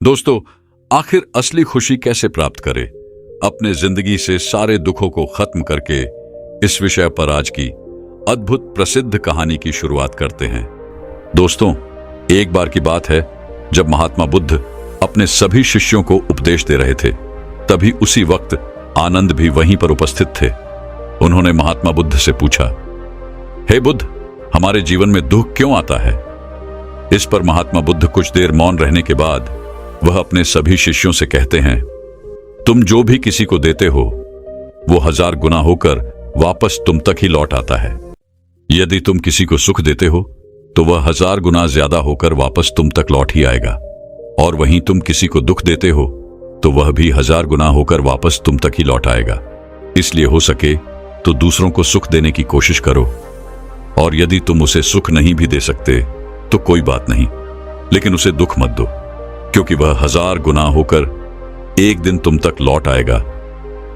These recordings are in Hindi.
दोस्तों, आखिर असली खुशी कैसे प्राप्त करें? अपने जिंदगी से सारे दुखों को खत्म करके इस विषय पर आज की अद्भुत प्रसिद्ध कहानी की शुरुआत करते हैं। दोस्तों, एक बार की बात है जब महात्मा बुद्ध अपने सभी शिष्यों को उपदेश दे रहे थे। तभी उसी वक्त आनंद भी वहीं पर उपस्थित थे। उन्होंने महात्मा बुद्ध से पूछा, हे बुद्ध, हमारे जीवन में दुख क्यों आता है? इस पर महात्मा बुद्ध कुछ देर मौन रहने के बाद वह अपने सभी शिष्यों से कहते हैं, तुम जो भी किसी को देते हो वो 1000 गुना होकर वापस तुम तक ही लौट आता है। यदि तुम किसी को सुख देते हो तो वह 1000 गुना ज्यादा होकर वापस तुम तक लौट ही आएगा, और वहीं तुम किसी को दुख देते हो तो वह भी 1000 गुना होकर वापस तुम तक ही लौट आएगा। इसलिए हो सके तो दूसरों को सुख देने की कोशिश करो, और यदि तुम उसे सुख नहीं भी दे सकते तो कोई बात नहीं, लेकिन उसे दुख मत दो, क्योंकि वह 1000 गुना होकर एक दिन तुम तक लौट आएगा।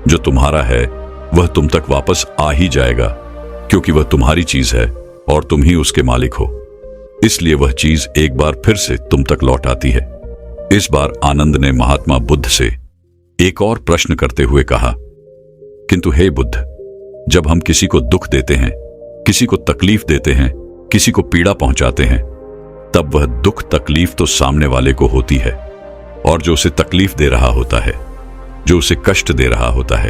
जो तुम्हारा है वह तुम तक वापस आ ही जाएगा, क्योंकि वह तुम्हारी चीज है और तुम ही उसके मालिक हो। इसलिए वह चीज एक बार फिर से तुम तक लौट आती है। इस बार आनंद ने महात्मा बुद्ध से एक और प्रश्न करते हुए कहा, किंतु हे बुद्ध, जब हम किसी को दुख देते हैं, किसी को तकलीफ देते हैं, किसी को पीड़ा पहुंचाते हैं, तब वह दुख तकलीफ तो सामने वाले को होती है, और जो उसे तकलीफ दे रहा होता है, जो उसे कष्ट दे रहा होता है,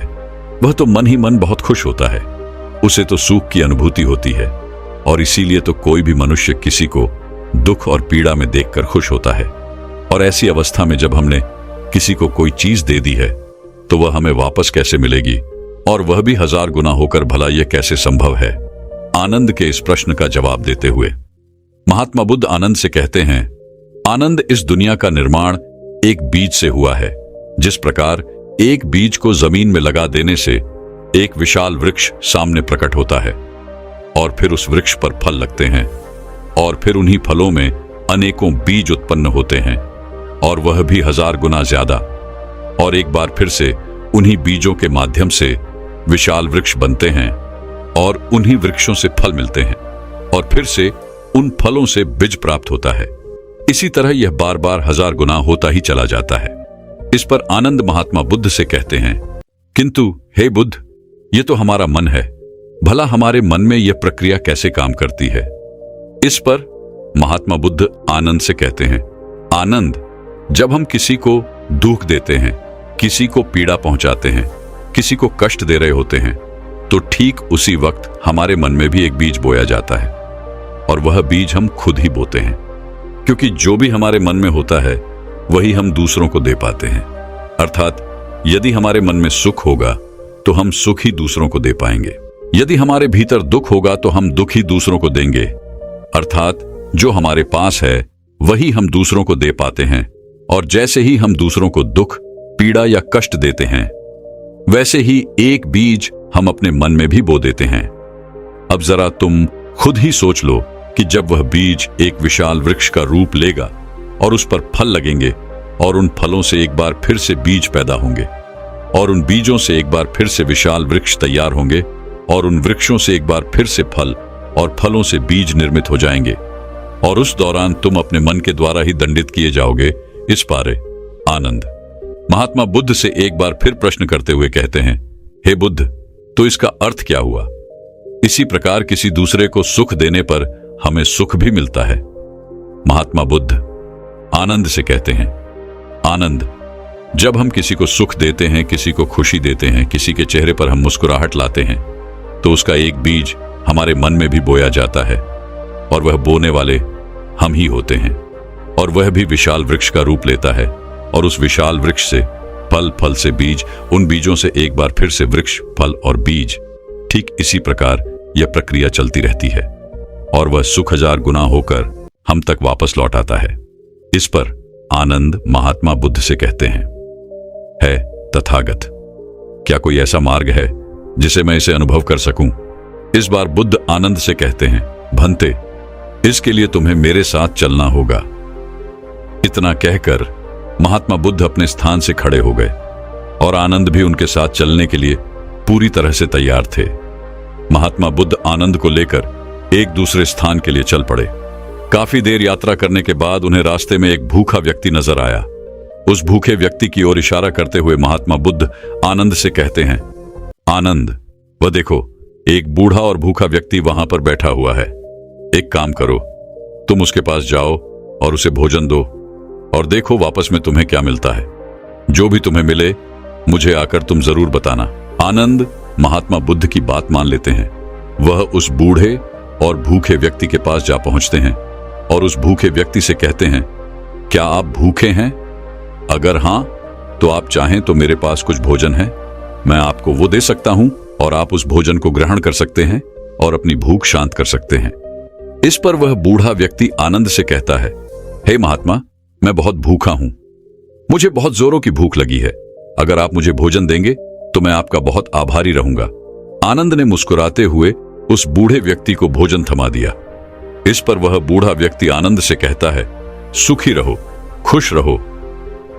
वह तो मन ही मन बहुत खुश होता है। उसे तो सुख की अनुभूति होती है, और इसीलिए तो कोई भी मनुष्य किसी को दुख और पीड़ा में देखकर खुश होता है। और ऐसी अवस्था में जब हमने किसी को कोई चीज दे दी है तो वह हमें वापस कैसे मिलेगी, और वह भी 1000 गुना होकर? भला यह कैसे संभव है? आनंद के इस प्रश्न का जवाब देते हुए महात्मा बुद्ध आनंद से कहते हैं, आनंद, इस दुनिया का निर्माण एक बीज से हुआ है। जिस प्रकार एक बीज को जमीन में लगा देने से एक विशाल वृक्ष सामने प्रकट होता है, और फिर उस वृक्ष पर फल लगते हैं, और फिर उन्हीं फलों में अनेकों बीज उत्पन्न होते हैं, और वह भी 1000 गुना ज्यादा, और एक बार फिर से उन्हीं बीजों के माध्यम से विशाल वृक्ष बनते हैं, और उन्हीं वृक्षों से फल मिलते हैं, और फिर से उन फलों से बीज प्राप्त होता है। इसी तरह यह बार बार 1000 गुना होता ही चला जाता है। इस पर आनंद महात्मा बुद्ध से कहते हैं, किंतु हे बुद्ध, यह तो हमारा मन है, भला हमारे मन में यह प्रक्रिया कैसे काम करती है? इस पर महात्मा बुद्ध आनंद से कहते हैं, आनंद, जब हम किसी को दुख देते हैं, किसी को पीड़ा पहुंचाते हैं, किसी को कष्ट दे रहे होते हैं, तो ठीक उसी वक्त हमारे मन में भी एक बीज बोया जाता है, और वह बीज हम खुद ही बोते हैं, क्योंकि जो भी हमारे मन में होता है वही हम दूसरों को दे पाते हैं। अर्थात यदि हमारे मन में सुख होगा तो हम सुख ही दूसरों को दे पाएंगे, यदि हमारे भीतर दुख होगा तो हम दुख ही दूसरों को देंगे। अर्थात जो हमारे पास है वही हम दूसरों को दे पाते हैं, और जैसे ही हम दूसरों को दुख, पीड़ा या कष्ट देते हैं, वैसे ही एक बीज हम अपने मन में भी बो देते हैं। अब जरा तुम खुद ही सोच लो कि जब वह बीज एक विशाल वृक्ष का रूप लेगा और उस पर फल लगेंगे, और उन फलों से एक बार फिर से बीज पैदा होंगे, और उन बीजों से एक बार फिर से विशाल वृक्ष तैयार होंगे, और उन वृक्षों से एक बार फिर से फल, और फलों से बीज निर्मित हो जाएंगे, और उस दौरान तुम अपने मन के द्वारा ही दंडित किए जाओगे। इस पारे आनंद महात्मा बुद्ध से एक बार फिर प्रश्न करते हुए कहते हैं, हे बुद्ध, तो इसका अर्थ क्या हुआ? इसी प्रकार किसी दूसरे को सुख देने पर हमें सुख भी मिलता है। महात्मा बुद्ध आनंद से कहते हैं, आनंद, जब हम किसी को सुख देते हैं, किसी को खुशी देते हैं, किसी के चेहरे पर हम मुस्कुराहट लाते हैं, तो उसका एक बीज हमारे मन में भी बोया जाता है, और वह बोने वाले हम ही होते हैं, और वह भी विशाल वृक्ष का रूप लेता है, और उस विशाल वृक्ष से फल, फल से बीज, उन बीजों से एक बार फिर से वृक्ष, फल और बीज। ठीक इसी प्रकार यह प्रक्रिया चलती रहती है, और वह सुख 1000 गुना होकर हम तक वापस लौट आता है। इस पर आनंद महात्मा बुद्ध से कहते हैं, है तथागत, क्या कोई ऐसा मार्ग है जिसे मैं इसे अनुभव कर सकूं? इस बार बुद्ध आनंद से कहते हैं, भंते, इसके लिए तुम्हें मेरे साथ चलना होगा। इतना कहकर महात्मा बुद्ध अपने स्थान से खड़े हो गए, और आनंद भी उनके साथ चलने के लिए पूरी तरह से तैयार थे। महात्मा बुद्ध आनंद को लेकर एक दूसरे स्थान के लिए चल पड़े। काफी देर यात्रा करने के बाद उन्हें रास्ते में एक भूखा व्यक्ति नजर आया। उस भूखे व्यक्ति की ओर इशारा करते हुए महात्मा बुद्ध आनंद से कहते हैं, आनंद, वह देखो, एक बूढ़ा और भूखा व्यक्ति वहां पर बैठा हुआ है। एक काम करो, तुम उसके पास जाओ और उसे भोजन दो और देखो वापस में तुम्हें क्या मिलता है। जो भी तुम्हें मिले मुझे आकर तुम जरूर बताना। आनंद महात्मा बुद्ध की बात मान लेते हैं। वह उस बूढ़े और भूखे व्यक्ति के पास जा पहुंचते हैं और उस भूखे व्यक्ति से कहते हैं, क्या आप भूखे हैं? अगर हां तो आप चाहें तो मेरे पास कुछ भोजन है, मैं आपको वो दे सकता हूं और आप उस भोजन को ग्रहण कर सकते हैं और अपनी भूख शांत कर सकते हैं। इस पर वह बूढ़ा व्यक्ति आनंद से कहता है, हे महात्मा, मैं बहुत भूखा हूं, मुझे बहुत जोरों की भूख लगी है। अगर आप मुझे भोजन देंगे तो मैं आपका बहुत आभारी रहूंगा। आनंद ने मुस्कुराते हुए उस बूढ़े व्यक्ति को भोजन थमा दिया। इस पर वह बूढ़ा व्यक्ति आनंद से कहता है, सुखी रहो, खुश रहो।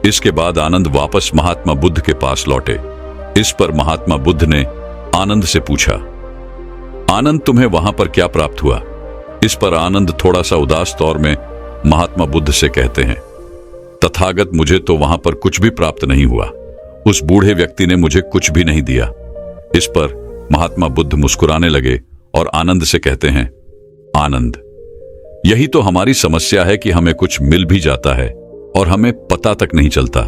इसके बाद आनंद वापस महात्मा बुद्ध के पास लौटे। इस पर महात्मा बुद्ध ने आनंद से पूछा, आनंद, तुम्हें वहां पर क्या प्राप्त हुआ? इस पर आनंद थोड़ा सा उदास तौर में महात्मा बुद्ध से कहते हैं, तथागत, मुझे तो वहां पर कुछ भी प्राप्त नहीं हुआ। उस बूढ़े व्यक्ति ने मुझे कुछ भी नहीं दिया। इस पर महात्मा बुद्ध मुस्कुराने लगे और आनंद से कहते हैं, आनंद, यही तो हमारी समस्या है कि हमें कुछ मिल भी जाता है और हमें पता तक नहीं चलता।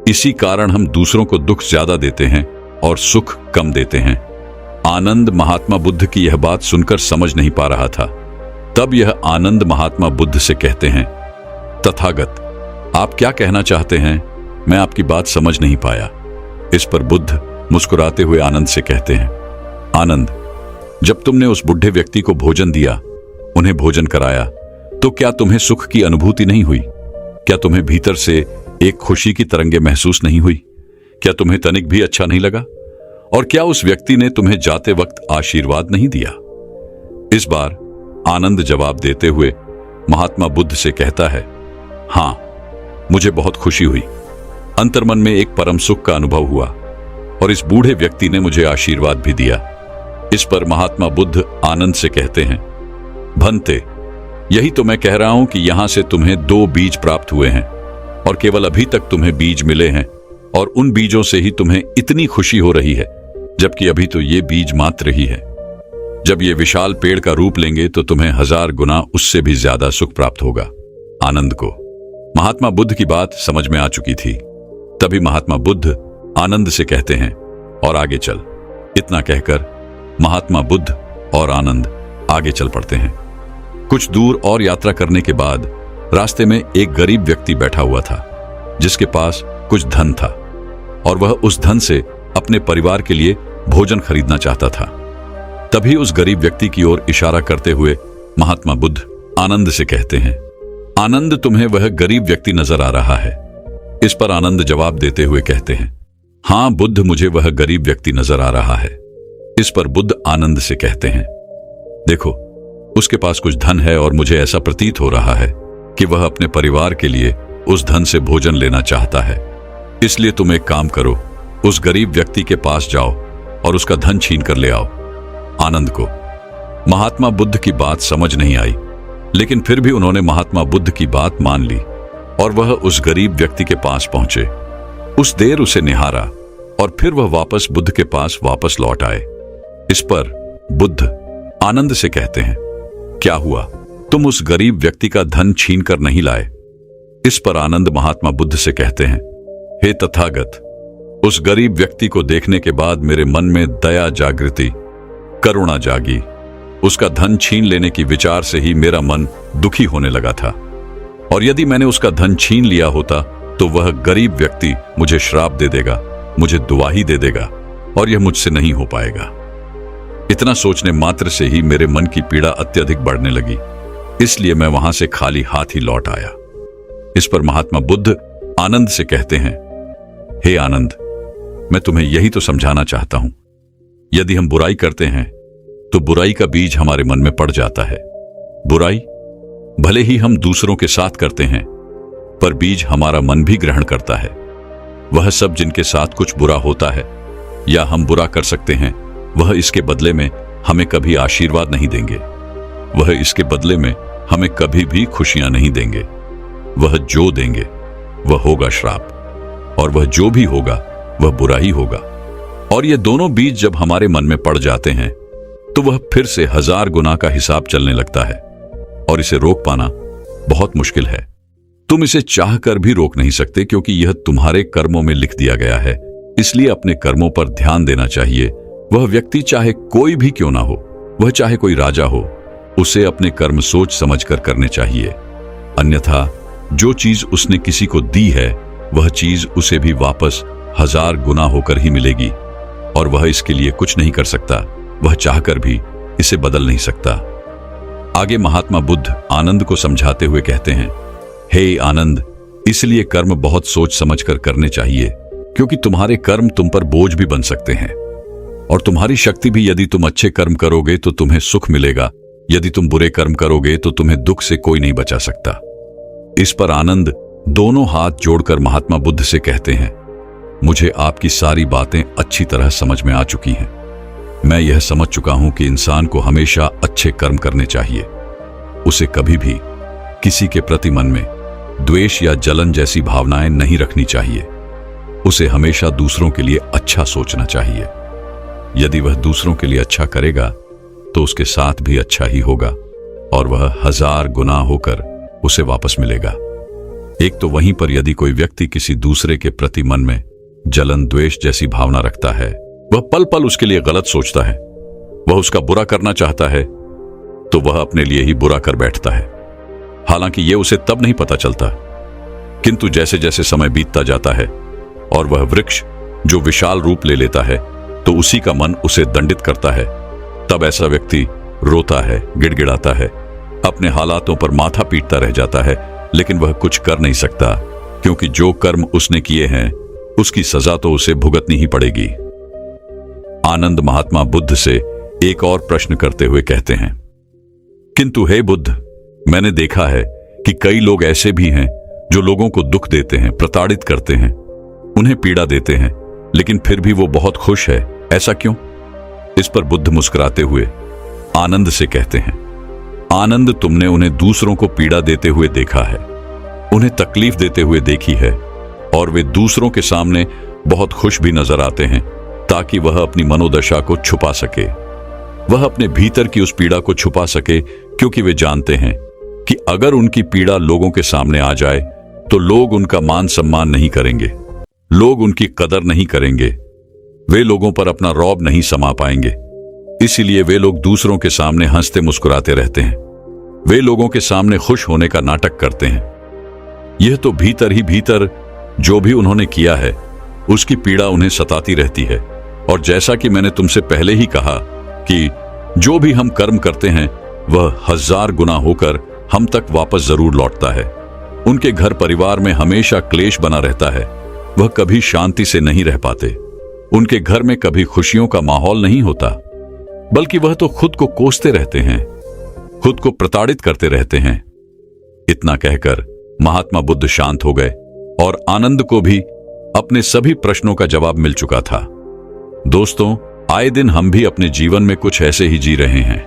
इसी कारण हम दूसरों को दुख ज्यादा देते हैं और सुख कम देते हैं। आनंद महात्मा बुद्ध की यह बात सुनकर समझ नहीं पा रहा था। तब यह आनंद महात्मा बुद्ध से कहते हैं, तथागत, आप क्या कहना चाहते हैं? मैं आपकी बात समझ नहीं पाया। इस पर बुद्ध मुस्कुराते हुए आनंद से कहते हैं, आनंद, जब तुमने उस बूढ़े व्यक्ति को भोजन दिया, उन्हें भोजन कराया, तो क्या तुम्हें सुख की अनुभूति नहीं हुई? क्या तुम्हें भीतर से एक खुशी की तरंगे महसूस नहीं हुई? क्या तुम्हें तनिक भी अच्छा नहीं लगा? और क्या उस व्यक्ति ने तुम्हें जाते वक्त आशीर्वाद नहीं दिया? इस बार आनंद जवाब देते हुए महात्मा बुद्ध से कहता है, हां, मुझे बहुत खुशी हुई। अंतर्मन में एक परम सुख का अनुभव हुआ और इस बूढ़े व्यक्ति ने मुझे आशीर्वाद भी दिया। इस पर महात्मा बुद्ध आनंद से कहते हैं, भंते, यही तो मैं कह रहा हूं कि यहां से तुम्हें 2 बीज प्राप्त हुए हैं और केवल अभी तक तुम्हें बीज मिले हैं और उन बीजों से ही तुम्हें इतनी खुशी हो रही है, जबकि अभी तो ये बीज मात्र ही है। जब ये विशाल पेड़ का रूप लेंगे तो तुम्हें 1000 गुना उससे भी ज्यादा सुख प्राप्त होगा। आनंद को महात्मा बुद्ध की बात समझ में आ चुकी थी। तभी महात्मा बुद्ध आनंद से कहते हैं, और आगे चल। इतना कहकर महात्मा बुद्ध और आनंद आगे चल पड़ते हैं। कुछ दूर और यात्रा करने के बाद रास्ते में एक गरीब व्यक्ति बैठा हुआ था, जिसके पास कुछ धन था और वह उस धन से अपने परिवार के लिए भोजन खरीदना चाहता था। तभी उस गरीब व्यक्ति की ओर इशारा करते हुए महात्मा बुद्ध आनंद से कहते हैं, आनंद, तुम्हें वह गरीब व्यक्ति नजर आ रहा है? इस पर आनंद जवाब देते हुए कहते हैं, हां बुद्ध, मुझे वह गरीब व्यक्ति नजर आ रहा है। इस पर बुद्ध आनंद से कहते हैं, देखो, उसके पास कुछ धन है और मुझे ऐसा प्रतीत हो रहा है कि वह अपने परिवार के लिए उस धन से भोजन लेना चाहता है। इसलिए तुम एक काम करो, उस गरीब व्यक्ति के पास जाओ और उसका धन छीन कर ले आओ। आनंद को महात्मा बुद्ध की बात समझ नहीं आई, लेकिन फिर भी उन्होंने महात्मा बुद्ध की बात मान ली और वह उस गरीब व्यक्ति के पास पहुंचे। उस देर उसे निहारा और फिर वह वापस बुद्ध के पास वापस लौट आए। इस पर बुद्ध आनंद से कहते हैं, क्या हुआ? तुम उस गरीब व्यक्ति का धन छीन कर नहीं लाए? इस पर आनंद महात्मा बुद्ध से कहते हैं, हे तथागत, उस गरीब व्यक्ति को देखने के बाद मेरे मन में दया जागृति, करुणा जागी। उसका धन छीन लेने की विचार से ही मेरा मन दुखी होने लगा था, और यदि मैंने उसका धन छीन लिया होता तो वह गरीब व्यक्ति मुझे श्राप दे देगा, मुझे दुआही दे देगा और यह मुझसे नहीं हो पाएगा। इतना सोचने मात्र से ही मेरे मन की पीड़ा अत्यधिक बढ़ने लगी, इसलिए मैं वहां से खाली हाथ ही लौट आया। इस पर महात्मा बुद्ध आनंद से कहते हैं, हे आनंद, मैं तुम्हें यही तो समझाना चाहता हूं, यदि हम बुराई करते हैं तो बुराई का बीज हमारे मन में पड़ जाता है। बुराई भले ही हम दूसरों के साथ करते हैं, पर बीज हमारा मन भी ग्रहण करता है। वह सब जिनके साथ कुछ बुरा होता है या हम बुरा कर सकते हैं, वह इसके बदले में हमें कभी आशीर्वाद नहीं देंगे। वह इसके बदले में हमें कभी भी खुशियां नहीं देंगे। वह जो देंगे वह होगा श्राप। और वह जो भी होगा वह बुरा ही होगा। और ये दोनों बीज जब हमारे मन में पड़ जाते हैं तो वह फिर से 1000 गुना का हिसाब चलने लगता है और इसे रोक पाना बहुत मुश्किल है। तुम इसे चाहकर भी रोक नहीं सकते क्योंकि यह तुम्हारे कर्मों में लिख दिया गया है। इसलिए अपने कर्मों पर ध्यान देना चाहिए। वह व्यक्ति चाहे कोई भी क्यों ना हो, वह चाहे कोई राजा हो, उसे अपने कर्म सोच समझकर करने चाहिए। अन्यथा जो चीज उसने किसी को दी है वह चीज उसे भी वापस 1000 गुना होकर ही मिलेगी और वह इसके लिए कुछ नहीं कर सकता। वह चाहकर भी इसे बदल नहीं सकता। आगे महात्मा बुद्ध आनंद को समझाते हुए कहते हैं, हे आनंद, इसलिए कर्म बहुत सोच समझकर करने चाहिए क्योंकि तुम्हारे कर्म तुम पर बोझ भी बन सकते हैं और तुम्हारी शक्ति भी। यदि तुम अच्छे कर्म करोगे तो तुम्हें सुख मिलेगा, यदि तुम बुरे कर्म करोगे तो तुम्हें दुख से कोई नहीं बचा सकता। इस पर आनंद दोनों हाथ जोड़कर महात्मा बुद्ध से कहते हैं, मुझे आपकी सारी बातें अच्छी तरह समझ में आ चुकी हैं। मैं यह समझ चुका हूं कि इंसान को हमेशा अच्छे कर्म करने चाहिए। उसे कभी भी किसी के प्रति मन में द्वेष या जलन जैसी भावनाएं नहीं रखनी चाहिए। उसे हमेशा दूसरों के लिए अच्छा सोचना चाहिए। यदि वह दूसरों के लिए अच्छा करेगा तो उसके साथ भी अच्छा ही होगा और वह 1000 गुना होकर उसे वापस मिलेगा। एक तो वहीं पर यदि कोई व्यक्ति किसी दूसरे के प्रति मन में जलन द्वेष जैसी भावना रखता है, वह पल पल उसके लिए गलत सोचता है, वह उसका बुरा करना चाहता है, तो वह अपने लिए ही बुरा कर बैठता है। हालांकि यह उसे तब नहीं पता चलता, किंतु जैसे जैसे समय बीतता जाता है और वह वृक्ष जो विशाल रूप ले लेता है तो उसी का मन उसे दंडित करता है, तब ऐसा व्यक्ति रोता है, गिड़गिड़ाता है, अपने हालातों पर माथा पीटता रह जाता है, लेकिन वह कुछ कर नहीं सकता क्योंकि जो कर्म उसने किए हैं उसकी सजा तो उसे भुगतनी ही पड़ेगी। आनंद महात्मा बुद्ध से एक और प्रश्न करते हुए कहते हैं, किंतु हे बुद्ध, मैंने देखा है कि कई लोग ऐसे भी हैं जो लोगों को दुख देते हैं, प्रताड़ित करते हैं, उन्हें पीड़ा देते हैं, लेकिन फिर भी वो बहुत खुश है, ऐसा क्यों? इस पर बुद्ध मुस्कुराते हुए आनंद से कहते हैं, आनंद, तुमने उन्हें दूसरों को पीड़ा देते हुए देखा है, उन्हें तकलीफ देते हुए देखी है और वे दूसरों के सामने बहुत खुश भी नजर आते हैं ताकि वह अपनी मनोदशा को छुपा सके। वह अपने भीतर की उस पीड़ा को छुपा सके क्योंकि वे जानते हैं कि अगर उनकी पीड़ा लोगों के सामने आ जाए तो लोग उनका मान सम्मान नहीं करेंगे, लोग उनकी कदर नहीं करेंगे, वे लोगों पर अपना रौब नहीं समा पाएंगे। इसीलिए वे लोग दूसरों के सामने हंसते मुस्कुराते रहते हैं, वे लोगों के सामने खुश होने का नाटक करते हैं। यह तो भीतर ही भीतर जो भी उन्होंने किया है उसकी पीड़ा उन्हें सताती रहती है। और जैसा कि मैंने तुमसे पहले ही कहा कि जो भी हम कर्म करते हैं वह 1000 गुना होकर हम तक वापस जरूर लौटता है। उनके घर परिवार में हमेशा क्लेश बना रहता है, वह कभी शांति से नहीं रह पाते। उनके घर में कभी खुशियों का माहौल नहीं होता, बल्कि वह तो खुद को कोसते रहते हैं, खुद को प्रताड़ित करते रहते हैं। इतना कहकर महात्मा बुद्ध शांत हो गए और आनंद को भी अपने सभी प्रश्नों का जवाब मिल चुका था। दोस्तों, आए दिन हम भी अपने जीवन में कुछ ऐसे ही जी रहे हैं।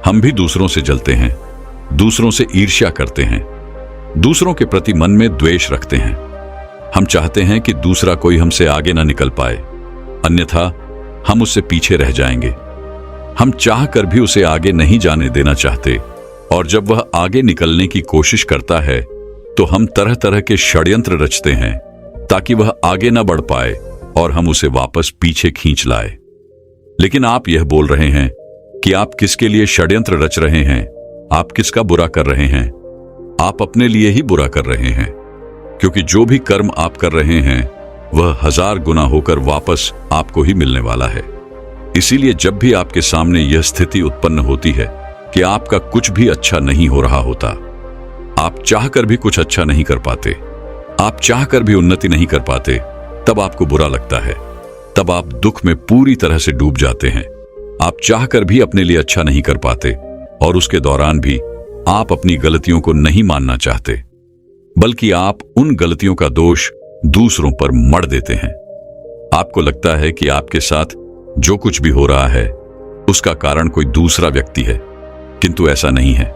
हम भी दूसरों से जलते हैं, दूसरों से ईर्ष्या करते हैं, दूसरों के प्रति मन में द्वेष रखते हैं। हम चाहते हैं कि दूसरा कोई हमसे आगे ना निकल पाए, अन्यथा हम उससे पीछे रह जाएंगे। हम चाहकर भी उसे आगे नहीं जाने देना चाहते और जब वह आगे निकलने की कोशिश करता है तो हम तरह तरह के षड्यंत्र रचते हैं ताकि वह आगे न बढ़ पाए और हम उसे वापस पीछे खींच लाए। लेकिन आप यह बोल रहे हैं कि आप किसके लिए षड्यंत्र रच रहे हैं, आप किसका बुरा कर रहे हैं? आप अपने लिए ही बुरा कर रहे हैं, क्योंकि जो भी कर्म आप कर रहे हैं वह 1000 गुना होकर वापस आपको ही मिलने वाला है। इसीलिए जब भी आपके सामने यह स्थिति उत्पन्न होती है कि आपका कुछ भी अच्छा नहीं हो रहा होता, आप चाहकर भी कुछ अच्छा नहीं कर पाते, आप चाहकर भी उन्नति नहीं कर पाते, तब आपको बुरा लगता है, तब आप दुख में पूरी तरह से डूब जाते हैं। आप चाहकर भी अपने लिए अच्छा नहीं कर पाते और उसके दौरान भी आप अपनी गलतियों को नहीं मानना चाहते, बल्कि आप उन गलतियों का दोष दूसरों पर मढ़ देते हैं। आपको लगता है कि आपके साथ जो कुछ भी हो रहा है उसका कारण कोई दूसरा व्यक्ति है, किंतु ऐसा नहीं है।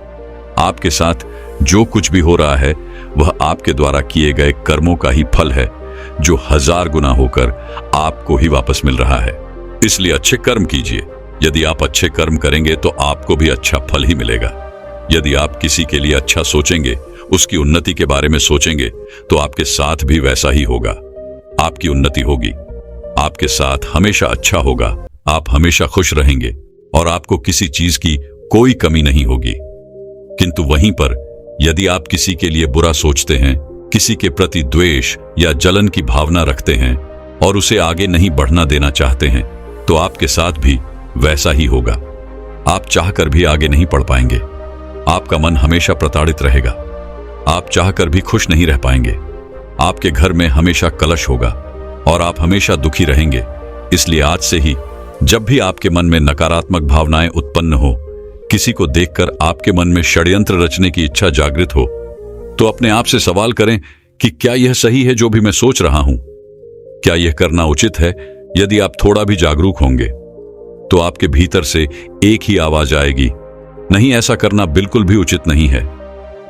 आपके साथ जो कुछ भी हो रहा है वह आपके द्वारा किए गए कर्मों का ही फल है, जो 1000 गुना होकर आपको ही वापस मिल रहा है। इसलिए अच्छे कर्म कीजिए। यदि आप अच्छे कर्म करेंगे तो आपको भी अच्छा फल ही मिलेगा। यदि आप किसी के लिए अच्छा सोचेंगे, उसकी उन्नति के बारे में सोचेंगे, तो आपके साथ भी वैसा ही होगा। आपकी उन्नति होगी, आपके साथ हमेशा अच्छा होगा, आप हमेशा खुश रहेंगे और आपको किसी चीज की कोई कमी नहीं होगी। किंतु वहीं पर यदि आप किसी के लिए बुरा सोचते हैं, किसी के प्रति द्वेष या जलन की भावना रखते हैं और उसे आगे नहीं बढ़ना देना चाहते हैं, तो आपके साथ भी वैसा ही होगा। आप चाहकर भी आगे नहीं बढ़ पाएंगे। आपका मन हमेशा प्रताड़ित रहेगा। आप चाहकर भी खुश नहीं रह पाएंगे। आपके घर में हमेशा कलश होगा और आप हमेशा दुखी रहेंगे। इसलिए आज से ही जब भी आपके मन में नकारात्मक भावनाएं उत्पन्न हो, किसी को देखकर आपके मन में षड्यंत्र रचने की इच्छा जागृत हो, तो अपने आप से सवाल करें कि क्या यह सही है जो भी मैं सोच रहा हूं? क्या यह करना उचित है? यदि आप थोड़ा भी जागरूक होंगे तो आपके भीतर से एक ही आवाज आएगी, नहीं, ऐसा करना बिल्कुल भी उचित नहीं है।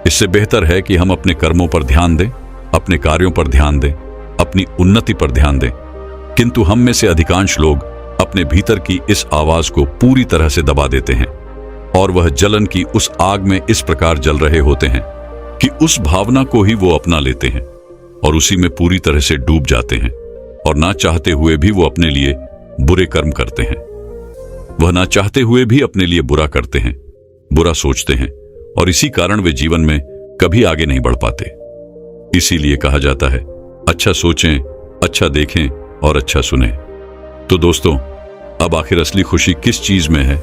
इससे बेहतर है कि हम अपने कर्मों पर ध्यान दें, अपने कार्यों पर ध्यान दें, अपनी उन्नति पर ध्यान दें। किंतु हम में से अधिकांश लोग अपने भीतर की इस आवाज को पूरी तरह से दबा देते हैं और वह जलन की उस आग में इस प्रकार जल रहे होते हैं कि उस भावना को ही वो अपना लेते हैं और उसी में पूरी तरह से डूब जाते हैं और ना चाहते हुए भी वो अपने लिए बुरे कर्म करते हैं। वह ना चाहते हुए भी अपने लिए बुरा करते हैं, बुरा सोचते हैं और इसी कारण वे जीवन में कभी आगे नहीं बढ़ पाते। इसीलिए कहा जाता है, अच्छा सोचें, अच्छा देखें और अच्छा सुनें। तो दोस्तों, अब आखिर असली खुशी किस चीज में है,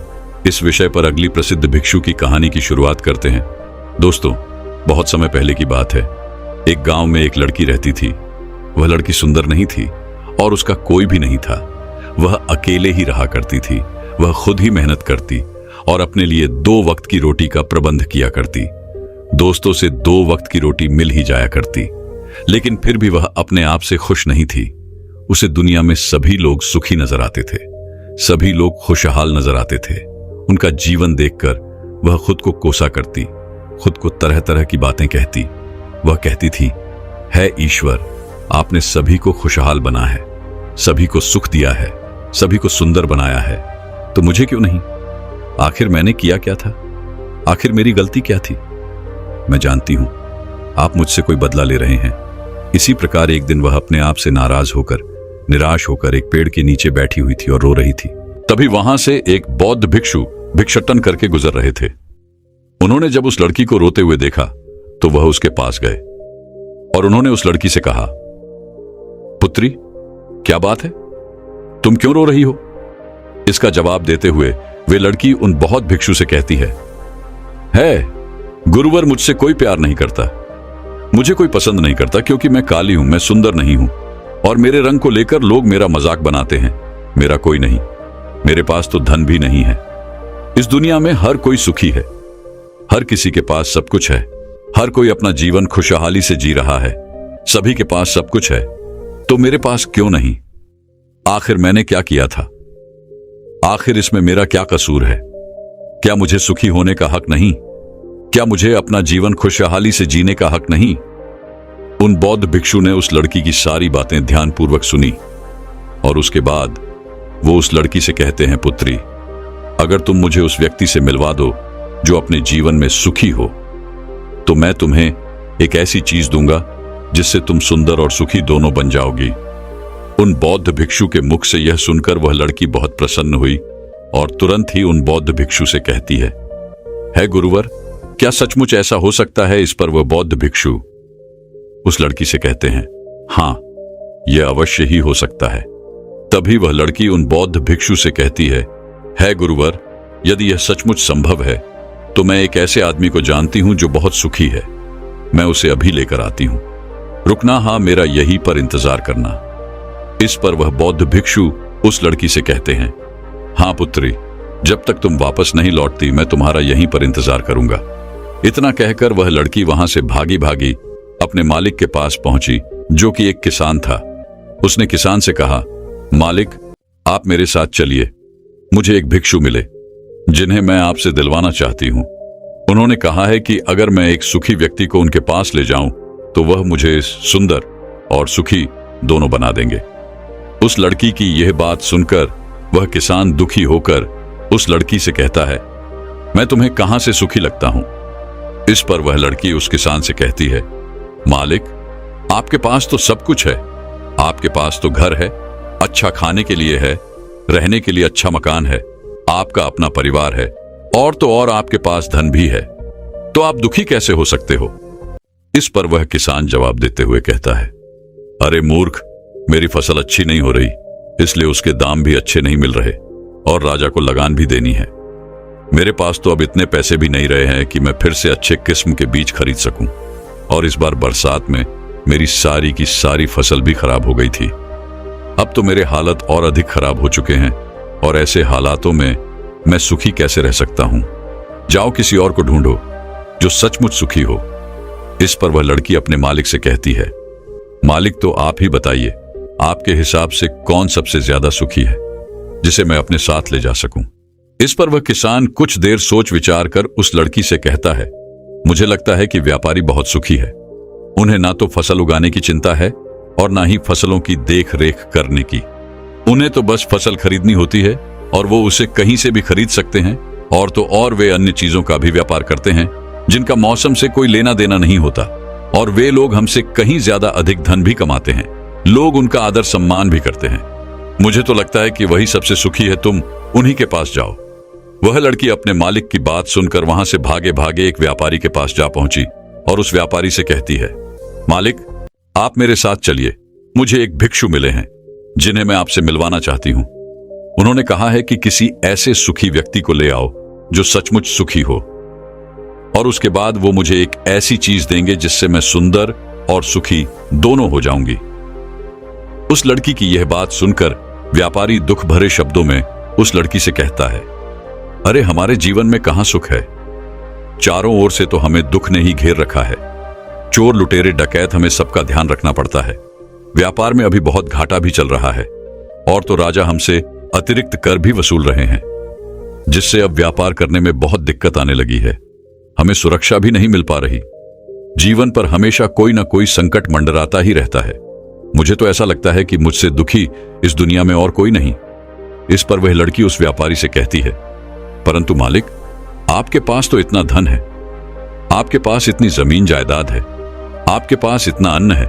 इस विषय पर अगली प्रसिद्ध भिक्षु की कहानी की शुरुआत करते हैं। दोस्तों, बहुत समय पहले की बात है। एक गांव में एक लड़की रहती थी। वह लड़की सुंदर नहीं थी और उसका कोई भी नहीं था। वह अकेले ही रहा करती थी। वह खुद ही मेहनत करती और अपने लिए 2 वक्त की रोटी का प्रबंध किया करती। दोस्तों से 2 वक्त की रोटी मिल ही जाया करती, लेकिन फिर भी वह अपने आप से खुश नहीं थी। उसे दुनिया में सभी लोग सुखी नजर आते थे, सभी लोग खुशहाल नजर आते थे। उनका जीवन देखकर वह खुद को कोसा करती, खुद को तरह तरह की बातें कहती। वह कहती थी, है ईश्वर, आपने सभी को खुशहाल बना है, सभी को सुख दिया है, सभी को सुंदर बनाया है, तो मुझे क्यों नहीं? आखिर मैंने किया क्या था? आखिर मेरी गलती क्या थी? मैं जानती हूं आप मुझसे कोई बदला ले रहे हैं। इसी प्रकार एक दिन वह अपने आप से नाराज होकर, निराश होकर एक पेड़ के नीचे बैठी हुई थी और रो रही थी। तभी वहां से एक बौद्ध भिक्षु भिक्षाटन करके गुजर रहे थे। उन्होंने जब उस लड़की को रोते हुए देखा तो वह उसके पास गए और उन्होंने उस लड़की से कहा, पुत्री, क्या बात है? तुम क्यों रो रही हो? इसका जवाब देते हुए वे लड़की उन बहुत भिक्षु से कहती है, गुरुवर, मुझसे कोई प्यार नहीं करता, मुझे कोई पसंद नहीं करता क्योंकि मैं काली हूं, मैं सुंदर नहीं हूं और मेरे रंग को लेकर लोग मेरा मजाक बनाते हैं। मेरा कोई नहीं, मेरे पास तो धन भी नहीं है। इस दुनिया में हर कोई सुखी है, हर किसी के पास सब कुछ है, हर कोई अपना जीवन खुशहाली से जी रहा है, सभी के पास सब कुछ है, तो मेरे पास क्यों नहीं? आखिर मैंने क्या किया था? आखिर इसमें मेरा क्या कसूर है? क्या मुझे सुखी होने का हक नहीं? क्या मुझे अपना जीवन खुशहाली से जीने का हक नहीं? उन बौद्ध भिक्षु ने उस लड़की की सारी बातें ध्यानपूर्वक सुनी और उसके बाद वो उस लड़की से कहते हैं, पुत्री, अगर तुम मुझे उस व्यक्ति से मिलवा दो जो अपने जीवन में सुखी हो, तो मैं तुम्हें एक ऐसी चीज दूंगा जिससे तुम सुंदर और सुखी दोनों बन जाओगी। उन बौद्ध भिक्षु के मुख से यह सुनकर वह लड़की बहुत प्रसन्न हुई और तुरंत ही उन बौद्ध भिक्षु से कहती है गुरुवर, क्या सचमुच ऐसा हो सकता है? इस पर वह बौद्ध भिक्षु उस लड़की से कहते हैं, हां, यह अवश्य ही हो सकता है। तभी वह लड़की उन बौद्ध भिक्षु से कहती है गुरुवर, यदि यह सचमुच संभव है तो मैं एक ऐसे आदमी को जानती हूं जो बहुत सुखी है, मैं उसे अभी लेकर आती हूं, रुकना, हां, मेरा यहीं पर इंतजार करना। इस पर वह बौद्ध भिक्षु उस लड़की से कहते हैं, हां पुत्री, जब तक तुम वापस नहीं लौटती मैं तुम्हारा यहीं पर इंतजार करूंगा। इतना कहकर वह लड़की वहां से भागी भागी अपने मालिक के पास पहुंची, जो कि एक किसान था। उसने किसान से कहा, मालिक, आप मेरे साथ चलिए, मुझे एक भिक्षु मिले जिन्हें मैं आपसे दिलवाना चाहती हूं। उन्होंने कहा है कि अगर मैं एक सुखी व्यक्ति को उनके पास ले जाऊं तो वह मुझे सुंदर और सुखी दोनों बना देंगे। उस लड़की की यह बात सुनकर वह किसान दुखी होकर उस लड़की से कहता है, मैं तुम्हें कहां से सुखी लगता हूं? इस पर वह लड़की उस किसान से कहती है, मालिक, आपके पास तो सब कुछ है। आपके पास तो घर है, अच्छा खाने के लिए है, रहने के लिए अच्छा मकान है, आपका अपना परिवार है, और तो और आपके पास धन भी है, तो आप दुखी कैसे हो सकते हो? इस पर वह किसान जवाब देते हुए कहता है, अरे मूर्ख, मेरी फसल अच्छी नहीं हो रही, इसलिए उसके दाम भी अच्छे नहीं मिल रहे और राजा को लगान भी देनी है। मेरे पास तो अब इतने पैसे भी नहीं रहे हैं कि मैं फिर से अच्छे किस्म के बीज खरीद सकूं, और इस बार बरसात में मेरी सारी की सारी फसल भी खराब हो गई थी। अब तो मेरे हालत और अधिक खराब हो चुके हैं, और ऐसे हालातों में मैं सुखी कैसे रह सकता हूं? जाओ किसी और को ढूंढो जो सचमुच सुखी हो। इस पर वह लड़की अपने मालिक से कहती है, मालिक, तो आप ही बताइए, आपके हिसाब से कौन सबसे ज्यादा सुखी है जिसे मैं अपने साथ ले जा सकूं? इस पर वह किसान कुछ देर सोच विचार कर उस लड़की से कहता है, मुझे लगता है कि व्यापारी बहुत सुखी है। उन्हें ना तो फसल उगाने की चिंता है और ना ही फसलों की देख रेख करने की। उन्हें तो बस फसल खरीदनी होती है और वो उसे कहीं से भी खरीद सकते हैं, और तो और वे अन्य चीजों का भी व्यापार करते हैं जिनका मौसम से कोई लेना देना नहीं होता, और वे लोग हमसे कहीं ज्यादा अधिक धन भी कमाते हैं। लोग उनका आदर सम्मान भी करते हैं। मुझे तो लगता है कि वही सबसे सुखी है, तुम उन्हीं के पास जाओ। वह लड़की अपने मालिक की बात सुनकर वहां से भागे भागे एक व्यापारी के पास जा पहुंची और उस व्यापारी से कहती है, मालिक, आप मेरे साथ चलिए, मुझे एक भिक्षु मिले हैं जिन्हें मैं आपसे मिलवाना चाहती हूं। उन्होंने कहा है कि किसी ऐसे सुखी व्यक्ति को ले आओ जो सचमुच सुखी हो, और उसके बाद वो मुझे एक ऐसी चीज देंगे जिससे मैं सुंदर और सुखी दोनों हो जाऊंगी। उस लड़की की यह बात सुनकर व्यापारी दुख भरे शब्दों में उस लड़की से कहता है, अरे हमारे जीवन में कहां सुख है? चारों ओर से तो हमें दुख ने ही घेर रखा है। चोर लुटेरे डकैत, हमें सबका ध्यान रखना पड़ता है। व्यापार में अभी बहुत घाटा भी चल रहा है, और तो राजा हमसे अतिरिक्त कर भी वसूल रहे हैं, जिससे अब व्यापार करने में बहुत दिक्कत आने लगी है। हमें सुरक्षा भी नहीं मिल पा रही। जीवन पर हमेशा कोई ना कोई संकट मंडराता ही रहता है। मुझे तो ऐसा लगता है कि मुझसे दुखी इस दुनिया में और कोई नहीं। इस पर वह लड़की उस व्यापारी से कहती है, परंतु मालिक, आपके पास तो इतना धन है, आपके पास इतनी जमीन जायदाद है, आपके पास इतना अन्न है,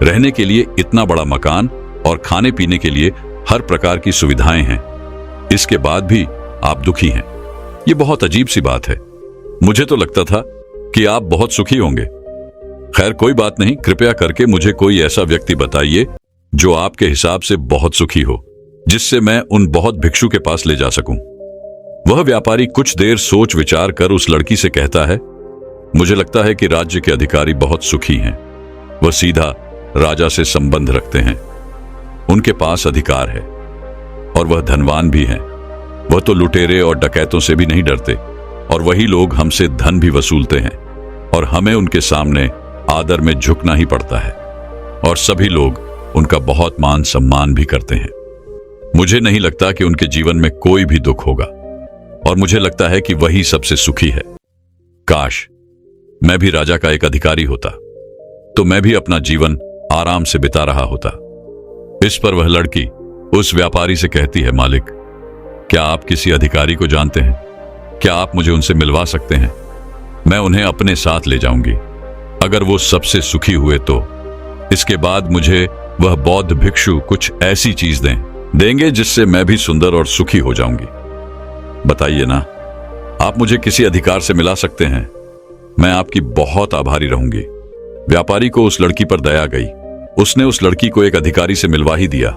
रहने के लिए इतना बड़ा मकान और खाने पीने के लिए हर प्रकार की सुविधाएं हैं। इसके बाद भी आप दुखी हैं। ये बहुत अजीब सी बात है। मुझे तो लगता था कि आप बहुत सुखी होंगे। खैर कोई बात नहीं, कृपया करके मुझे कोई ऐसा व्यक्ति बताइए जो आपके हिसाब से बहुत सुखी हो, जिससे मैं उन बहुत भिक्षु के पास ले जा सकूं। वह व्यापारी कुछ देर सोच विचार कर उस लड़की से कहता है, मुझे लगता है कि राज्य के अधिकारी बहुत सुखी हैं। वह सीधा राजा से संबंध रखते हैं, उनके पास अधिकार है, और वह धनवान भी हैं। वह तो लुटेरे और डकैतों से भी नहीं डरते, और वही लोग हमसे धन भी वसूलते हैं, और हमें उनके सामने आदर में झुकना ही पड़ता है, और सभी लोग उनका बहुत मान सम्मान भी करते हैं। मुझे नहीं लगता कि उनके जीवन में कोई भी दुख होगा, और मुझे लगता है कि वही सबसे सुखी है। काश मैं भी राजा का एक अधिकारी होता, तो मैं भी अपना जीवन आराम से बिता रहा होता। इस पर वह लड़की उस व्यापारी से कहती है, मालिक, क्या आप किसी अधिकारी को जानते हैं? क्या आप मुझे उनसे मिलवा सकते हैं? मैं उन्हें अपने साथ ले जाऊंगी। अगर वो सबसे सुखी हुए तो इसके बाद मुझे वह बौद्ध भिक्षु कुछ ऐसी चीज देंगे जिससे मैं भी सुंदर और सुखी हो जाऊंगी। बताइए ना, आप मुझे किसी अधिकार से मिला सकते हैं? मैं आपकी बहुत आभारी रहूंगी। व्यापारी को उस लड़की पर दया गई। उसने उस लड़की को एक अधिकारी से मिलवा ही दिया।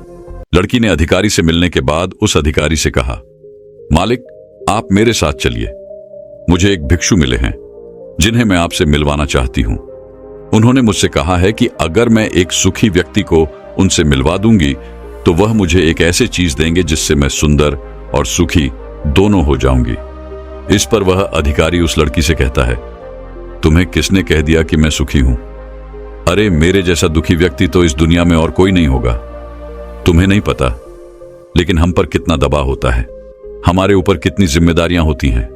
लड़की ने अधिकारी से मिलने के बाद उस अधिकारी से कहा, मालिक, आप मेरे साथ चलिए। मुझे एक भिक्षु मिले हैं जिन्हें मैं आपसे मिलवाना चाहती हूं। उन्होंने मुझसे कहा है कि अगर मैं एक सुखी व्यक्ति को उनसे मिलवा दूंगी तो वह मुझे एक ऐसी चीज देंगे जिससे मैं सुंदर और सुखी दोनों हो जाऊंगी। इस पर वह अधिकारी उस लड़की से कहता है, तुम्हें किसने कह दिया कि मैं सुखी हूं? अरे मेरे जैसा दुखी व्यक्ति तो इस दुनिया में और कोई नहीं होगा। तुम्हें नहीं पता, लेकिन हम पर कितना दबाव होता है, हमारे ऊपर कितनी जिम्मेदारियां होती हैं।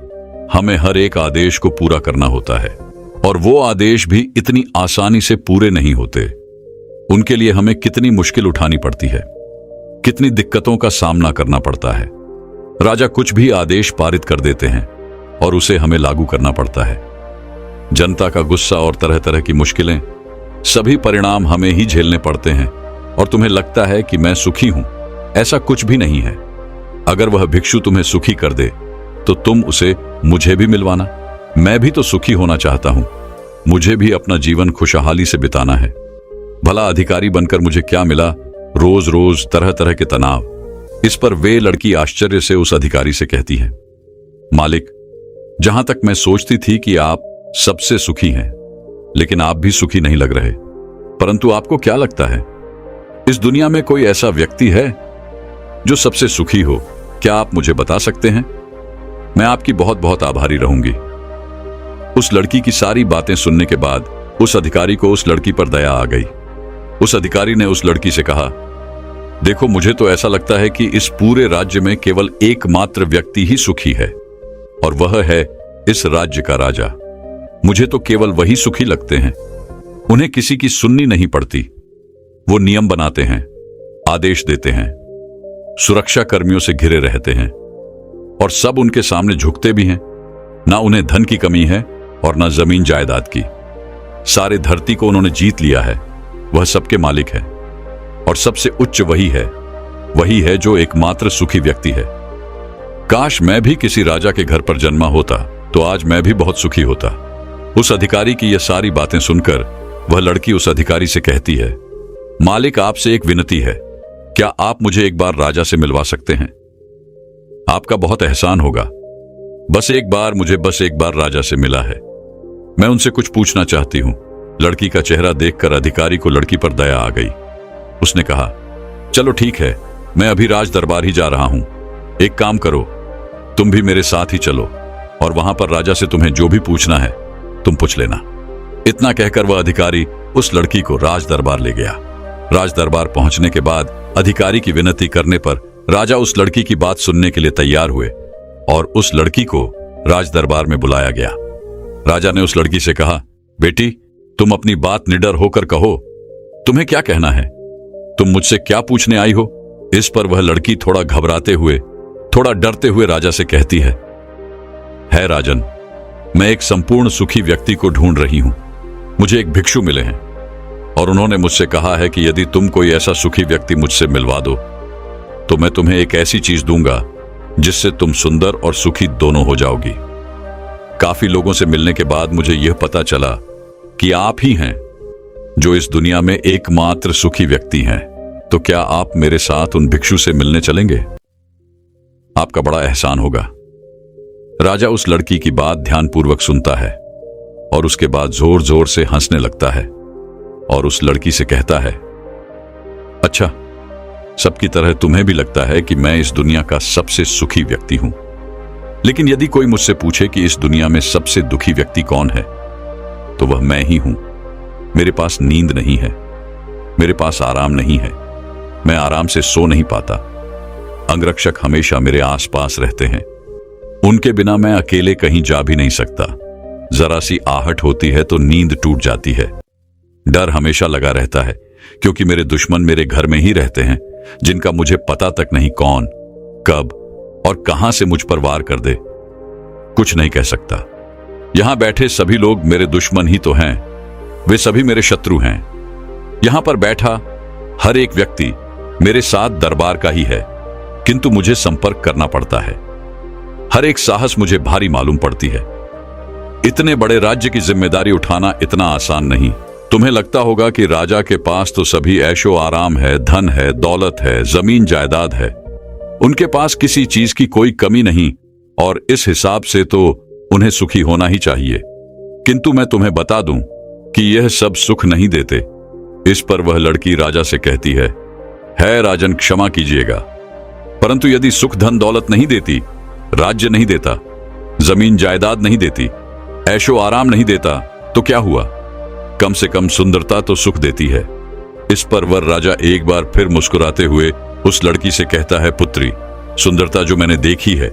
हमें हर एक आदेश को पूरा करना होता है, और वो आदेश भी इतनी आसानी से पूरे नहीं होते। उनके लिए हमें कितनी मुश्किल उठानी पड़ती है, कितनी दिक्कतों का सामना करना पड़ता है। राजा कुछ भी आदेश पारित कर देते हैं और उसे हमें लागू करना पड़ता है। जनता का गुस्सा और तरह तरह की मुश्किलें, सभी परिणाम हमें ही झेलने पड़ते हैं। और तुम्हें लगता है कि मैं सुखी हूं, ऐसा कुछ भी नहीं है। अगर वह भिक्षु तुम्हें सुखी कर दे तो तुम उसे मुझे भी मिलवाना। मैं भी तो सुखी होना चाहता हूं, मुझे भी अपना जीवन खुशहाली से बिताना है। भला अधिकारी बनकर मुझे क्या मिला? रोज रोज तरह तरह के तनाव। इस पर वे लड़की आश्चर्य से उस अधिकारी से कहती है, मालिक, जहां तक मैं सोचती थी कि आप सबसे सुखी हैं, लेकिन आप भी सुखी नहीं लग रहे। परंतु आपको क्या लगता है, इस दुनिया में कोई ऐसा व्यक्ति है जो सबसे सुखी हो? क्या आप मुझे बता सकते हैं? मैं आपकी बहुत बहुत आभारी रहूंगी। उस लड़की की सारी बातें सुनने के बाद उस अधिकारी को उस लड़की पर दया आ गई। उस अधिकारी ने उस लड़की से कहा, देखो, मुझे तो ऐसा लगता है कि इस पूरे राज्य में केवल एकमात्र व्यक्ति ही सुखी है, और वह है इस राज्य का राजा। मुझे तो केवल वही सुखी लगते हैं। उन्हें किसी की सुननी नहीं पड़ती। वो नियम बनाते हैं, आदेश देते हैं, सुरक्षा कर्मियों से घिरे रहते हैं, और सब उनके सामने झुकते भी हैं। ना उन्हें धन की कमी है और ना जमीन जायदाद की। सारे धरती को उन्होंने जीत लिया है। वह सबके मालिक है, और सबसे उच्च वही है जो एकमात्र सुखी व्यक्ति है। काश मैं भी किसी राजा के घर पर जन्मा होता तो आज मैं भी बहुत सुखी होता। उस अधिकारी की यह सारी बातें सुनकर वह लड़की उस अधिकारी से कहती है, मालिक, आपसे एक विनती है, क्या आप मुझे एक बार राजा से मिलवा सकते हैं? आपका बहुत एहसान होगा। बस एक बार राजा से मिला है। मैं उनसे कुछ पूछना चाहती हूं। लड़की का चेहरा देखकर अधिकारी को लड़की पर दया आ गई। उसने कहा, चलो ठीक है, मैं अभी राज दरबार ही जा रहा हूं। एक काम करो, तुम भी मेरे साथ ही चलो, और वहां पर राजा से तुम्हें जो भी पूछना है तुम पूछ लेना। इतना कहकर वह अधिकारी उस लड़की को राज दरबार ले गया। राज दरबार पहुंचने के बाद अधिकारी की विनती करने पर राजा उस लड़की की बात सुनने के लिए तैयार हुए, और उस लड़की को राज दरबार में बुलाया गया। राजा ने उस लड़की से कहा, बेटी, तुम अपनी बात निडर होकर कहो। तुम्हें क्या कहना है? तुम मुझसे क्या पूछने आई हो? इस पर वह लड़की थोड़ा घबराते हुए, थोड़ा डरते हुए राजा से कहती है राजन, मैं एक संपूर्ण सुखी व्यक्ति को ढूंढ रही हूं। मुझे एक भिक्षु मिले हैं, और उन्होंने मुझसे कहा है कि यदि तुम कोई ऐसा सुखी व्यक्ति मुझसे मिलवा दो तो मैं तुम्हें एक ऐसी चीज दूंगा जिससे तुम सुंदर और सुखी दोनों हो जाओगी। काफी लोगों से मिलने के बाद मुझे यह पता चला कि आप ही हैं जो इस दुनिया में एकमात्र सुखी व्यक्ति हैं। तो क्या आप मेरे साथ उन भिक्षु से मिलने चलेंगे? आपका बड़ा एहसान होगा। राजा उस लड़की की बात ध्यानपूर्वक सुनता है और उसके बाद जोर जोर से हंसने लगता है और उस लड़की से कहता है, अच्छा, सबकी तरह तुम्हें भी लगता है कि मैं इस दुनिया का सबसे सुखी व्यक्ति हूं। लेकिन यदि कोई मुझसे पूछे कि इस दुनिया में सबसे दुखी व्यक्ति कौन है, तो वह मैं ही हूं। मेरे पास नींद नहीं है, मेरे पास आराम नहीं है, मैं आराम से सो नहीं पाता। अंगरक्षक हमेशा मेरे आसपास रहते हैं, उनके बिना मैं अकेले कहीं जा भी नहीं सकता। जरा सी आहट होती है तो नींद टूट जाती है। डर हमेशा लगा रहता है क्योंकि मेरे दुश्मन मेरे घर में ही रहते हैं, जिनका मुझे पता तक नहीं कौन, कब और कहां से मुझ पर वार कर दे। कुछ नहीं कह सकता। यहां बैठे सभी लोग मेरे दुश्मन ही तो हैं, वे सभी मेरे शत्रु हैं। यहां पर बैठा हर एक व्यक्ति मेरे साथ दरबार का ही है, किंतु मुझे संपर्क करना पड़ता है। हर एक साहस मुझे भारी मालूम पड़ती है। इतने बड़े राज्य की जिम्मेदारी उठाना इतना आसान नहीं। तुम्हें लगता होगा कि राजा के पास तो सभी ऐशो आराम है, धन है, दौलत है, जमीन जायदाद है, उनके पास किसी चीज की कोई कमी नहीं, और इस हिसाब से तो उन्हें सुखी होना ही चाहिए। किंतु मैं तुम्हें बता दूं कि यह सब सुख नहीं देते। इस पर वह लड़की राजा से कहती है राजन, क्षमा कीजिएगा, परंतु यदि सुख धन दौलत नहीं देती, राज्य नहीं देता, जमीन जायदाद नहीं देती, ऐशो आराम नहीं देता, तो क्या हुआ? कम से कम सुंदरता तो सुख देती है। इस पर वर राजा एक बार फिर मुस्कुराते हुए उस लड़की से कहता है, पुत्री, सुंदरता जो मैंने देखी है,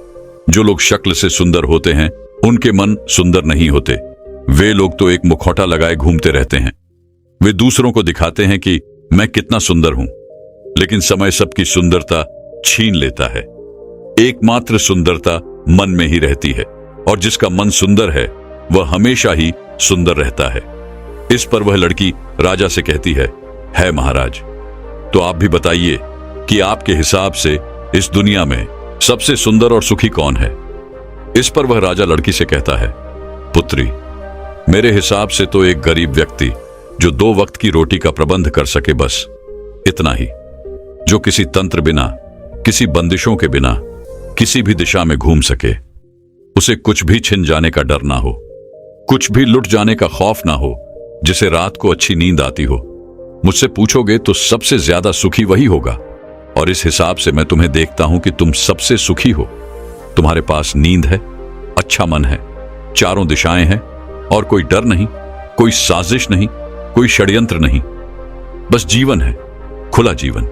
जो लोग शक्ल से सुंदर होते हैं उनके मन सुंदर नहीं होते। वे लोग तो एक मुखौटा लगाए घूमते रहते हैं। वे दूसरों को दिखाते हैं कि मैं कितना सुंदर हूं, लेकिन समय सबकी सुंदरता छीन लेता है। एकमात्र सुंदरता मन में ही रहती है, और जिसका मन सुंदर है वह हमेशा ही सुंदर रहता है। इस पर वह लड़की राजा से कहती है महाराज, तो आप भी बताइए कि आपके हिसाब से इस दुनिया में सबसे सुंदर और सुखी कौन है। इस पर वह राजा लड़की से कहता है, पुत्री, मेरे हिसाब से तो एक गरीब व्यक्ति जो 2 वक्त की रोटी का प्रबंध कर सके, बस इतना ही, जो किसी तंत्र बिना, किसी बंदिशों के बिना किसी भी दिशा में घूम सके, उसे कुछ भी छिन जाने का डर ना हो, कुछ भी लुट जाने का खौफ ना हो, जिसे रात को अच्छी नींद आती हो। मुझसे पूछोगे तो सबसे ज्यादा सुखी वही होगा, और इस हिसाब से मैं तुम्हें देखता हूं कि तुम सबसे सुखी हो। तुम्हारे पास नींद है, अच्छा मन है, चारों दिशाएं हैं, और कोई डर नहीं, कोई साजिश नहीं, कोई षड्यंत्र नहीं, बस जीवन है, खुला जीवन।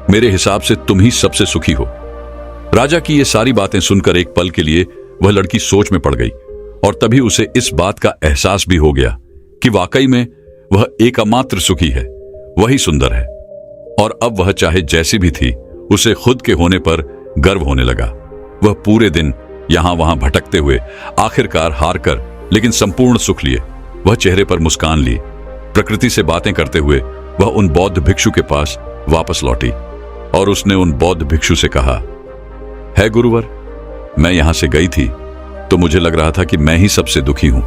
मेरे हिसाब से तुम ही सबसे सुखी हो। राजा की ये सारी बातें सुनकर एक पल के लिए वह लड़की सोच में पड़ गई, और तभी उसे इस बात का एहसास भी हो गया कि वाकई में वह एकमात्र सुखी है, वही सुंदर है। और अब वह चाहे जैसी भी थी, उसे खुद के होने पर गर्व होने लगा। वह पूरे दिन यहां वहां भटकते हुए आखिरकार हार कर, लेकिन संपूर्ण सुख लिए, वह चेहरे पर मुस्कान ली। प्रकृति से बातें करते हुए वह उन बौद्ध भिक्षु के पास वापस लौटी, और उसने उन बौद्ध भिक्षु से कहा, है गुरुवर, मैं यहां से गई थी तो मुझे लग रहा था कि मैं ही सबसे दुखी हूं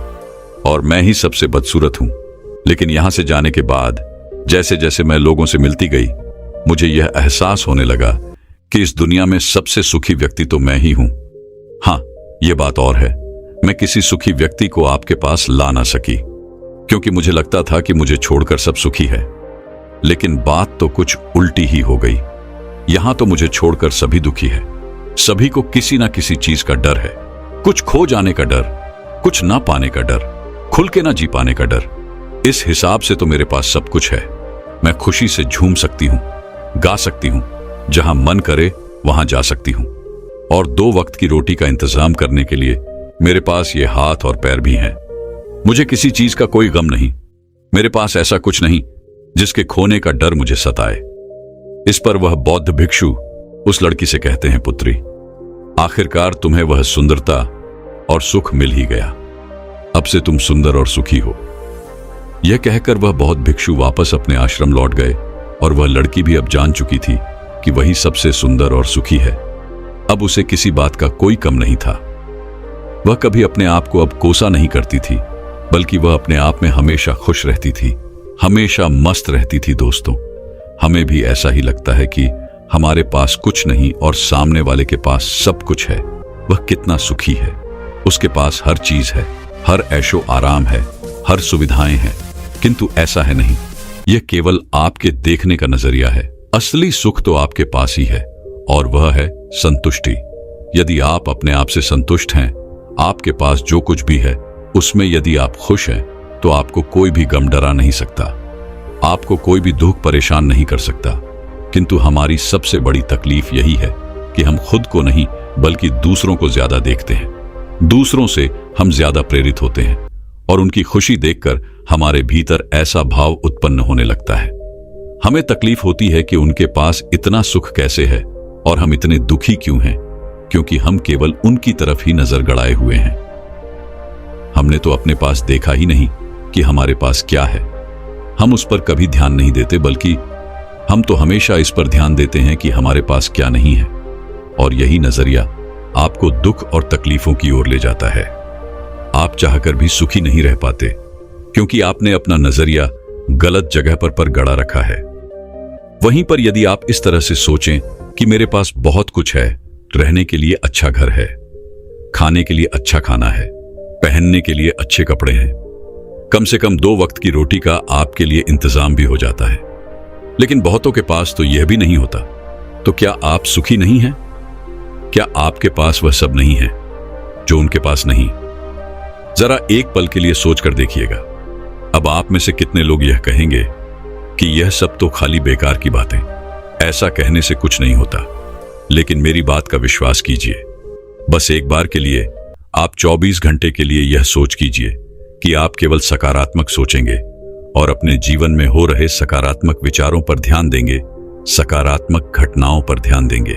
और मैं ही सबसे बदसूरत हूं, लेकिन यहां से जाने के बाद जैसे जैसे मैं लोगों से मिलती गई, मुझे यह एहसास होने लगा कि इस दुनिया में सबसे सुखी व्यक्ति तो मैं ही हूं। हां, यह बात और है, मैं किसी सुखी व्यक्ति को आपके पास ला ना सकी, क्योंकि मुझे लगता था कि मुझे छोड़कर सब सुखी है। लेकिन बात तो कुछ उल्टी ही हो गई। यहां तो मुझे छोड़कर सभी दुखी है। सभी को किसी ना किसी चीज का डर है, कुछ खो जाने का डर, कुछ ना पाने का डर, खुल के ना जी पाने का डर। इस हिसाब से तो मेरे पास सब कुछ है। मैं खुशी से झूम सकती हूं, गा सकती हूं, जहां मन करे वहां जा सकती हूं, और 2 वक्त की रोटी का इंतजाम करने के लिए मेरे पास ये हाथ और पैर भी हैं। मुझे किसी चीज का कोई गम नहीं। मेरे पास ऐसा कुछ नहीं जिसके खोने का डर मुझे सताए। इस पर वह बौद्ध भिक्षु उस लड़की से कहते हैं, पुत्री, आखिरकार तुम्हें वह सुंदरता और सुख मिल ही गया। अब से तुम सुंदर और सुखी हो। यह कहकर वह बौद्ध भिक्षु वापस अपने आश्रम लौट गए, और वह लड़की भी अब जान चुकी थी कि वही सबसे सुंदर और सुखी है। अब उसे किसी बात का कोई कम नहीं था। वह कभी अपने आप को अब कोसा नहीं करती थी, बल्कि वह अपने आप में हमेशा खुश रहती थी, हमेशा मस्त रहती थी। दोस्तों, हमें भी ऐसा ही लगता है कि हमारे पास कुछ नहीं और सामने वाले के पास सब कुछ है। वह कितना सुखी है, उसके पास हर चीज है, हर ऐशो आराम है, हर सुविधाएं हैं। किंतु ऐसा है नहीं, यह केवल आपके देखने का नजरिया है। असली सुख तो आपके पास ही है, और वह है संतुष्टि। यदि आप अपने आप से संतुष्ट हैं, आपके पास जो कुछ भी है उसमें यदि आप खुश हैं, तो आपको कोई भी गम डरा नहीं सकता, आपको कोई भी दुख परेशान नहीं कर सकता। किंतु हमारी सबसे बड़ी तकलीफ यही है कि हम खुद को नहीं बल्कि दूसरों को ज्यादा देखते हैं। दूसरों से हम ज्यादा प्रेरित होते हैं, और उनकी खुशी देखकर हमारे भीतर ऐसा भाव उत्पन्न होने लगता है। हमें तकलीफ होती है कि उनके पास इतना सुख कैसे है और हम इतने दुखी क्यों हैं, क्योंकि हम केवल उनकी तरफ ही नजर गड़ाए हुए हैं। हमने तो अपने पास देखा ही नहीं कि हमारे पास क्या है। हम उस पर कभी ध्यान नहीं देते, बल्कि हम तो हमेशा इस पर ध्यान देते हैं कि हमारे पास क्या नहीं है, और यही नजरिया आपको दुख और तकलीफों की ओर ले जाता है। आप चाहकर भी सुखी नहीं रह पाते, क्योंकि आपने अपना नजरिया गलत जगह पर गड़ा रखा है। वहीं पर यदि आप इस तरह से सोचें कि मेरे पास बहुत कुछ है, रहने के लिए अच्छा घर है, खाने के लिए अच्छा खाना है, पहनने के लिए अच्छे कपड़े हैं, कम से कम 2 वक्त की रोटी का आपके लिए इंतजाम भी हो जाता है, लेकिन बहुतों के पास तो यह भी नहीं होता, तो क्या आप सुखी नहीं हैं? क्या आपके पास वह सब नहीं है जो उनके पास नहीं? जरा एक पल के लिए सोचकर देखिएगा। अब आप में से कितने लोग यह कहेंगे कि यह सब तो खाली बेकार की बातें, ऐसा कहने से कुछ नहीं होता। लेकिन मेरी बात का विश्वास कीजिए, बस एक बार के लिए आप 24 घंटे के लिए यह सोच कीजिए कि आप केवल सकारात्मक सोचेंगे और अपने जीवन में हो रहे सकारात्मक विचारों पर ध्यान देंगे, सकारात्मक घटनाओं पर ध्यान देंगे,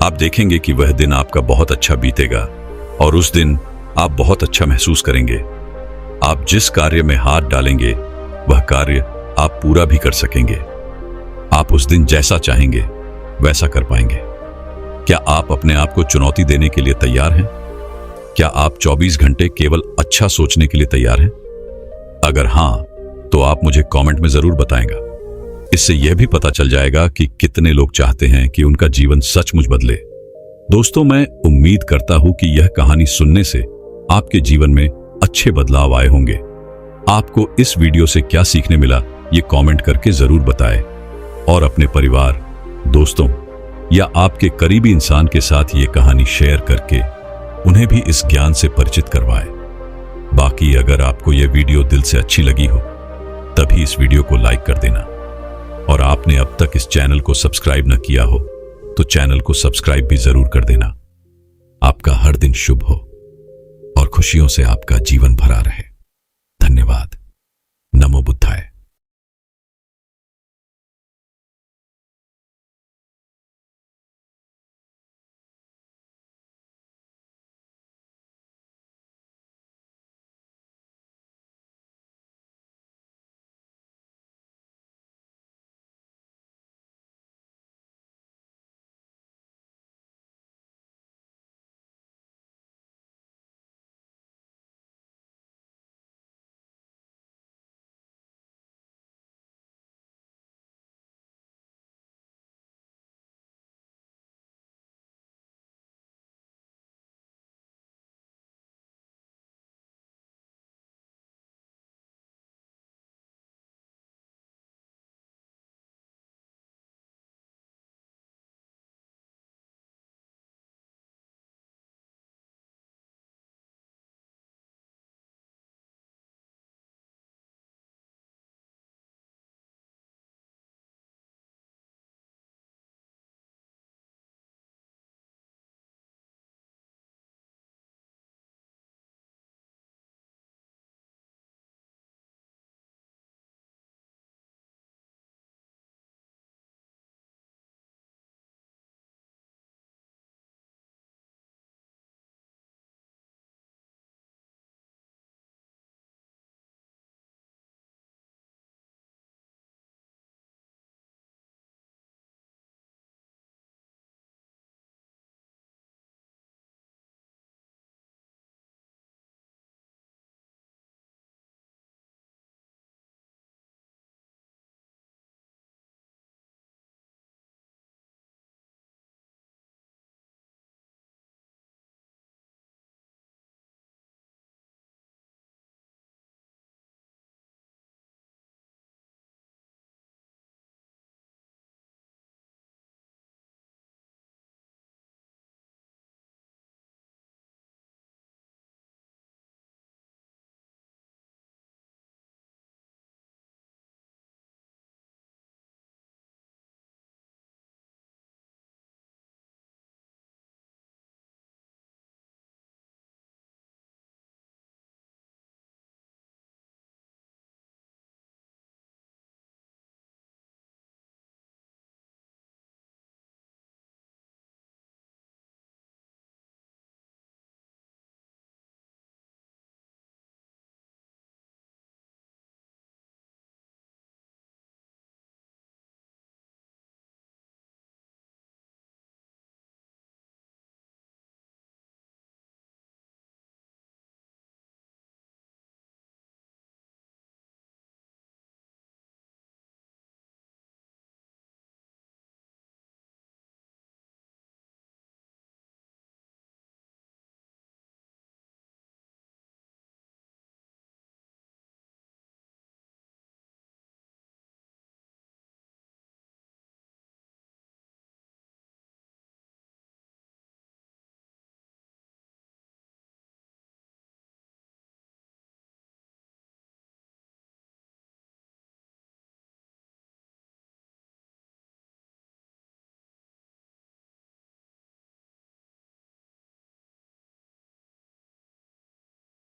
आप देखेंगे कि वह दिन आपका बहुत अच्छा बीतेगा और उस दिन आप बहुत अच्छा महसूस करेंगे। आप जिस कार्य में हाथ डालेंगे वह कार्य आप पूरा भी कर सकेंगे। आप उस दिन जैसा चाहेंगे वैसा कर पाएंगे। क्या आप अपने आप को चुनौती देने के लिए तैयार हैं? क्या आप 24 घंटे केवल अच्छा सोचने के लिए तैयार हैं? अगर हां, तो आप मुझे कमेंट में जरूर बताएंगा। इससे यह भी पता चल जाएगा कि कितने लोग चाहते हैं कि उनका जीवन सचमुच बदले। दोस्तों, मैं उम्मीद करता हूं कि यह कहानी सुनने से आपके जीवन में अच्छे बदलाव आए होंगे। आपको इस वीडियो से क्या सीखने मिला, ये कमेंट करके जरूर बताएं और अपने परिवार, दोस्तों या आपके करीबी इंसान के साथ ये कहानी शेयर करके उन्हें भी इस ज्ञान से परिचित करवाएं। बाकी अगर आपको यह वीडियो दिल से अच्छी लगी हो तभी इस वीडियो को लाइक कर देना, और आपने अब तक इस चैनल को सब्सक्राइब न किया हो तो चैनल को सब्सक्राइब भी जरूर कर देना। आपका हर दिन शुभ हो और खुशियों से आपका जीवन भरा रहे। धन्यवाद। नमो बुद्धाय।